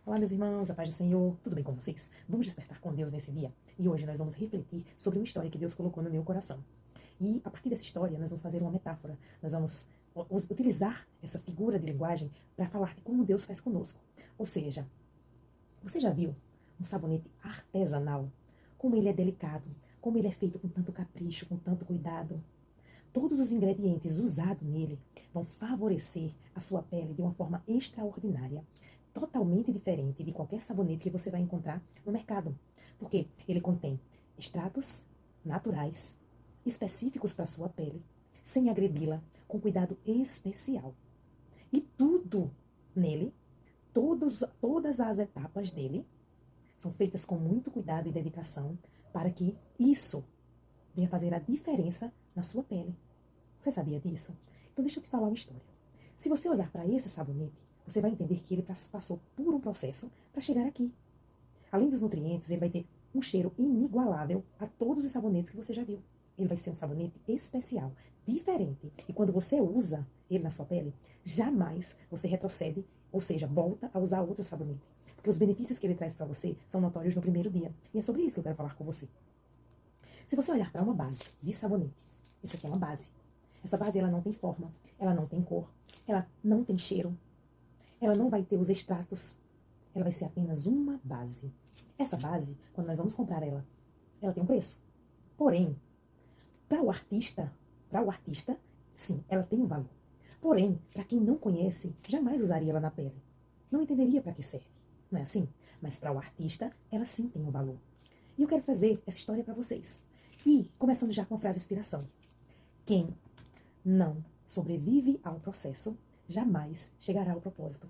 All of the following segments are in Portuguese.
Olá, meus irmãos, a paz do Senhor, tudo bem com vocês? Vamos despertar com Deus nesse dia? E hoje nós vamos refletir sobre uma história que Deus colocou no meu coração. E a partir dessa história nós vamos fazer uma metáfora, nós vamos utilizar essa figura de linguagem para falar de como Deus faz conosco. Ou seja, você já viu um sabonete artesanal? Como ele é delicado, como ele é feito com tanto capricho, com tanto cuidado. Todos os ingredientes usados nele vão favorecer a sua pele de uma forma extraordinária, totalmente diferente de qualquer sabonete que você vai encontrar no mercado. Porque ele contém extratos naturais, específicos para a sua pele, sem agredi-la, com cuidado especial. E tudo nele, todas as etapas dele, são feitas com muito cuidado e dedicação para que isso venha fazer a diferença na sua pele. Você sabia disso? Então deixa eu te falar uma história. Se você olhar para esse sabonete, você vai entender que ele passou por um processo para chegar aqui. Além dos nutrientes, ele vai ter um cheiro inigualável a todos os sabonetes que você já viu. Ele vai ser um sabonete especial, diferente. E quando você usa ele na sua pele, jamais você retrocede, ou seja, volta a usar outro sabonete. Porque os benefícios que ele traz para você são notórios no primeiro dia. E é sobre isso que eu quero falar com você. Se você olhar para uma base de sabonete, isso aqui é uma base. Essa base ela não tem forma, ela não tem cor, ela não tem cheiro, ela não vai ter os extratos, ela vai ser apenas uma base. Essa base, quando nós vamos comprar ela, ela tem um preço. Porém, para o artista, sim, ela tem um valor. Porém, para quem não conhece, jamais usaria ela na pele. Não entenderia para que serve, não é assim? Mas para o artista, ela sim tem um valor. E eu quero fazer essa história para vocês. E, começando já com a frase inspiração. Quem não sobrevive ao processo, jamais chegará ao propósito.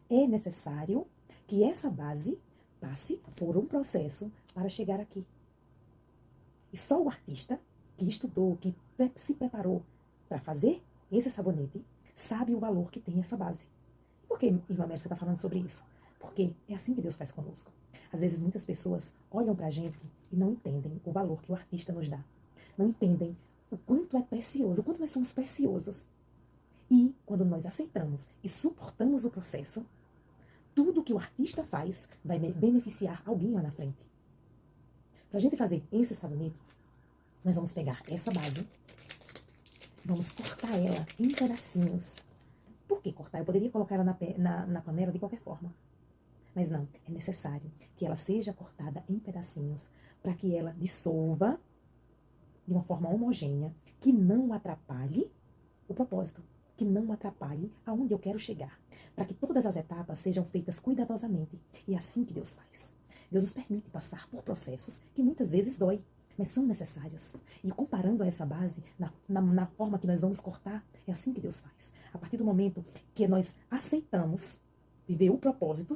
É necessário que essa base passe por um processo para chegar aqui. E só o artista que estudou, que se preparou para fazer esse sabonete, sabe o valor que tem essa base. Por que, irmã Mércia, está falando sobre isso? Porque é assim que Deus faz conosco. Às vezes muitas pessoas olham para a gente e não entendem o valor que o artista nos dá. Não entendem o quanto é precioso, o quanto nós somos preciosos. E quando nós aceitamos e suportamos o processo, tudo que o artista faz vai beneficiar alguém lá na frente. Para a gente fazer esse sabonete, nós vamos pegar essa base, vamos cortar ela em pedacinhos. Por que cortar? Eu poderia colocar ela na panela de qualquer forma. Mas não, é necessário que ela seja cortada em pedacinhos para que ela dissolva de uma forma homogênea, que não atrapalhe o propósito, que não atrapalhe aonde eu quero chegar, para que todas as etapas sejam feitas cuidadosamente. E é assim que Deus faz. Deus nos permite passar por processos que muitas vezes dói, mas são necessários. E comparando a essa base, na forma que nós vamos cortar, é assim que Deus faz. A partir do momento que nós aceitamos viver o propósito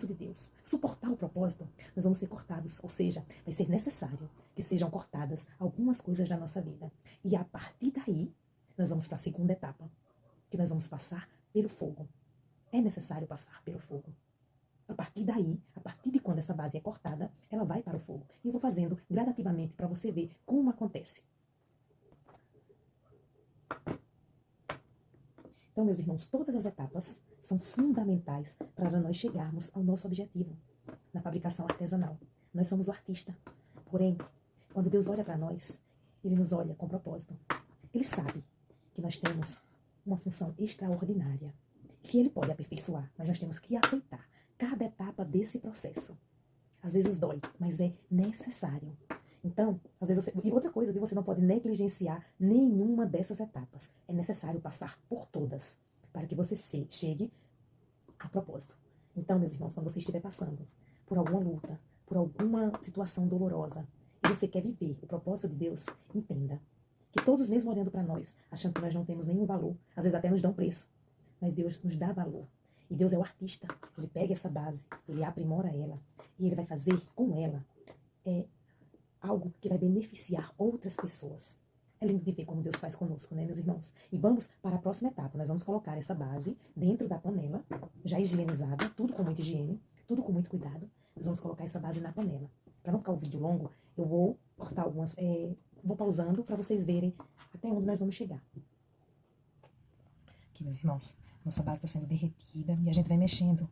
de Deus, suportar o propósito, nós vamos ser cortados, ou seja, vai ser necessário que sejam cortadas algumas coisas da nossa vida. E a partir daí, nós vamos para a segunda etapa, que nós vamos passar pelo fogo. É necessário passar pelo fogo. A partir daí, a partir de quando essa base é cortada, ela vai para o fogo. E eu vou fazendo gradativamente para você ver como acontece. Então, meus irmãos, todas as etapas são fundamentais para nós chegarmos ao nosso objetivo na fabricação artesanal. Nós somos o artista. Porém, quando Deus olha para nós, Ele nos olha com propósito. Ele sabe que nós temos uma função extraordinária, que Ele pode aperfeiçoar, mas nós temos que aceitar cada etapa desse processo. Às vezes dói, mas é necessário. Então, às vezes e outra coisa, viu? Você não pode negligenciar nenhuma dessas etapas. É necessário passar por todas para que você chegue a propósito. Então, meus irmãos, quando você estiver passando por alguma luta, por alguma situação dolorosa, e você quer viver o propósito de Deus, entenda que todos, mesmo olhando para nós, achando que nós não temos nenhum valor, às vezes até nos dão preço, mas Deus nos dá valor. E Deus é o artista. Ele pega essa base, ele aprimora ela, e ele vai fazer com ela algo que vai beneficiar outras pessoas. É lindo de ver como Deus faz conosco, né, meus irmãos? E vamos para a próxima etapa. Nós vamos colocar essa base dentro da panela, já higienizada, tudo com muita higiene, tudo com muito cuidado. Nós vamos colocar essa base na panela. Para não ficar o vídeo longo, eu vou cortar algumas, vou pausando para vocês verem até onde nós vamos chegar. Aqui, meus irmãos, nossa base está sendo derretida e a gente vai mexendo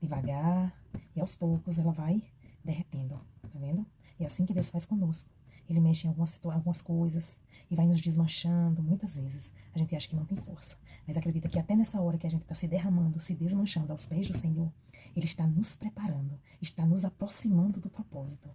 devagar, e aos poucos ela vai derretendo, tá vendo? É assim que Deus faz conosco. Ele mexe em algumas coisas e vai nos desmanchando. Muitas vezes a gente acha que não tem força, mas acredita que até nessa hora que a gente está se derramando, se desmanchando aos pés do Senhor, Ele está nos preparando, está nos aproximando do propósito.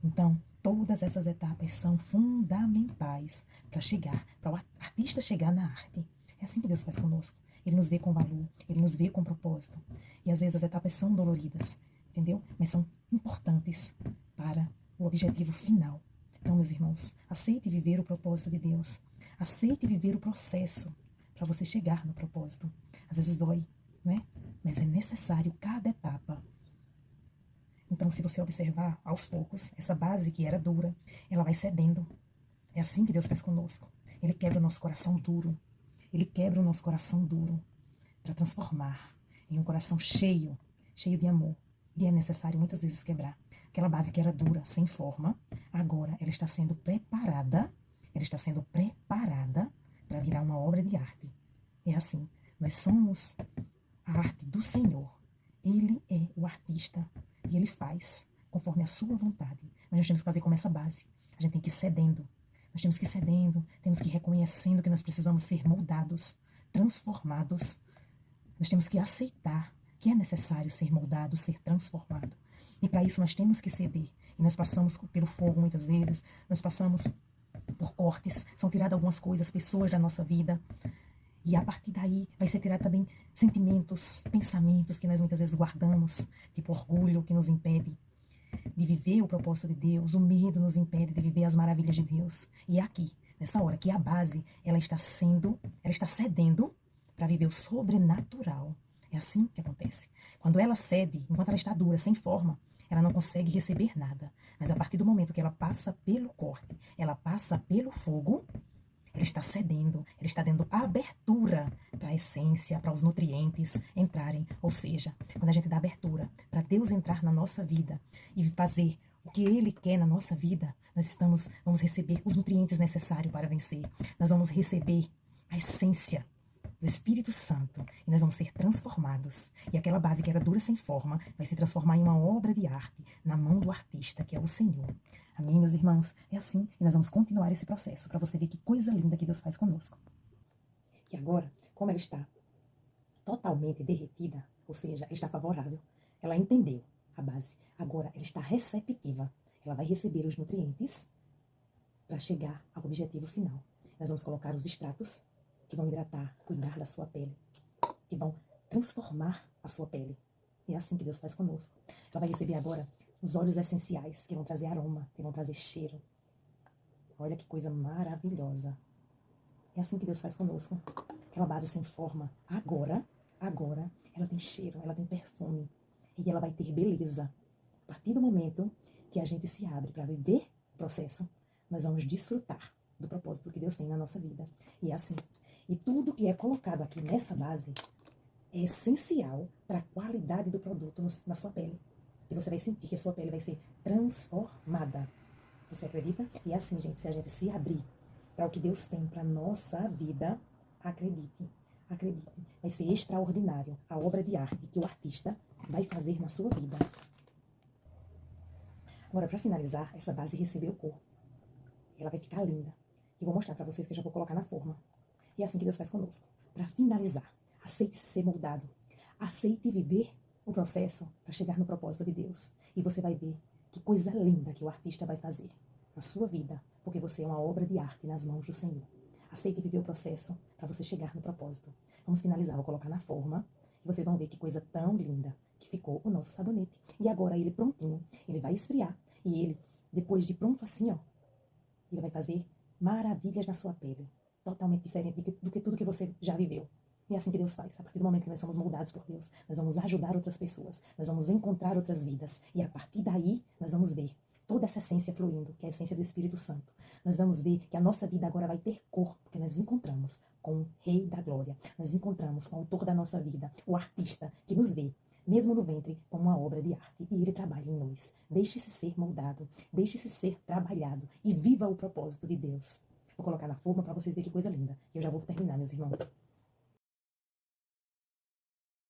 Então, todas essas etapas são fundamentais para chegar, para o artista chegar na arte. É assim que Deus faz conosco. Ele nos vê com valor, Ele nos vê com propósito. E às vezes as etapas são doloridas, entendeu? Mas são importantes para o objetivo final. Então, meus irmãos, aceite viver o propósito de Deus. Aceite viver o processo para você chegar no propósito. Às vezes dói, né? Mas é necessário cada etapa. Então, se você observar, aos poucos, essa base que era dura, ela vai cedendo. É assim que Deus faz conosco. Ele quebra o nosso coração duro. Ele quebra o nosso coração duro para transformar em um coração cheio, cheio de amor. E é necessário muitas vezes quebrar. Aquela base que era dura, sem forma, agora ela está sendo preparada para virar uma obra de arte. É assim, nós somos a arte do Senhor. Ele é o artista e Ele faz conforme a sua vontade. Mas nós temos que fazer como essa base. A gente tem que ir cedendo. Nós temos que ir cedendo, temos que ir reconhecendo que nós precisamos ser moldados, transformados. Nós temos que aceitar que é necessário ser moldado, ser transformado. E para isso nós temos que ceder. E nós passamos pelo fogo muitas vezes, nós passamos por cortes, são tiradas algumas coisas, pessoas da nossa vida. E a partir daí vai ser tirado também sentimentos, pensamentos que nós muitas vezes guardamos, tipo orgulho que nos impede de viver o propósito de Deus, o medo nos impede de viver as maravilhas de Deus. E é aqui, nessa hora, que a base, ela está cedendo para viver o sobrenatural. É assim que acontece. Quando ela cede, enquanto ela está dura, sem forma, ela não consegue receber nada. Mas a partir do momento que ela passa pelo corte, ela passa pelo fogo, ela está cedendo, ela está dando abertura para a essência, para os nutrientes entrarem. Ou seja, quando a gente dá abertura para Deus entrar na nossa vida e fazer o que Ele quer na nossa vida, vamos receber os nutrientes necessários para vencer. Nós vamos receber a essência do Espírito Santo e nós vamos ser transformados. E aquela base que era dura sem forma vai se transformar em uma obra de arte na mão do artista, que é o Senhor. Amém, meus irmãos? É assim e nós vamos continuar esse processo para você ver que coisa linda que Deus faz conosco. E agora, como ela está totalmente derretida, ou seja, ela está favorável, ela entendeu a base. Agora ela está receptiva. Ela vai receber os nutrientes para chegar ao objetivo final. Nós vamos colocar os extratos que vão hidratar, cuidar da sua pele, que vão transformar a sua pele. E é assim que Deus faz conosco. Ela vai receber agora os óleos essenciais, que vão trazer aroma, que vão trazer cheiro. Olha que coisa maravilhosa. É assim que Deus faz conosco. Aquela base sem forma, agora, ela tem cheiro, ela tem perfume. E ela vai ter beleza. A partir do momento que a gente se abre para viver o processo, nós vamos desfrutar do propósito que Deus tem na nossa vida. E é assim. E tudo que é colocado aqui nessa base é essencial para a qualidade do produto na sua pele. E você vai sentir que a sua pele vai ser transformada. Você acredita? E é assim, gente, se a gente se abrir para o que Deus tem para nossa vida, acredite, vai ser extraordinário a obra de arte que o artista vai fazer na sua vida. Agora, para finalizar, essa base recebeu cor. Ela vai ficar linda. E vou mostrar para vocês que eu já vou colocar na forma. E é assim que Deus faz conosco. Para finalizar, aceite ser moldado. Aceite viver o processo para chegar no propósito de Deus. E você vai ver que coisa linda que o artista vai fazer na sua vida, porque você é uma obra de arte nas mãos do Senhor. Aceite viver o processo para você chegar no propósito. Vamos finalizar, vou colocar na forma. E vocês vão ver que coisa tão linda que ficou o nosso sabonete. E agora ele prontinho, ele vai esfriar. E ele, depois de pronto assim, ó, ele vai fazer maravilhas na sua pele. Totalmente diferente do que tudo que você já viveu. E é assim que Deus faz. A partir do momento que nós somos moldados por Deus, nós vamos ajudar outras pessoas. Nós vamos encontrar outras vidas. E a partir daí, nós vamos ver toda essa essência fluindo, que é a essência do Espírito Santo. Nós vamos ver que a nossa vida agora vai ter cor, porque nós encontramos com o Rei da Glória. Nós encontramos com o autor da nossa vida, o artista que nos vê, mesmo no ventre, como uma obra de arte. E ele trabalha em nós. Deixe-se ser moldado, deixe-se ser trabalhado e viva o propósito de Deus. Vou colocar na forma para vocês verem que coisa linda. E eu já vou terminar, meus irmãos.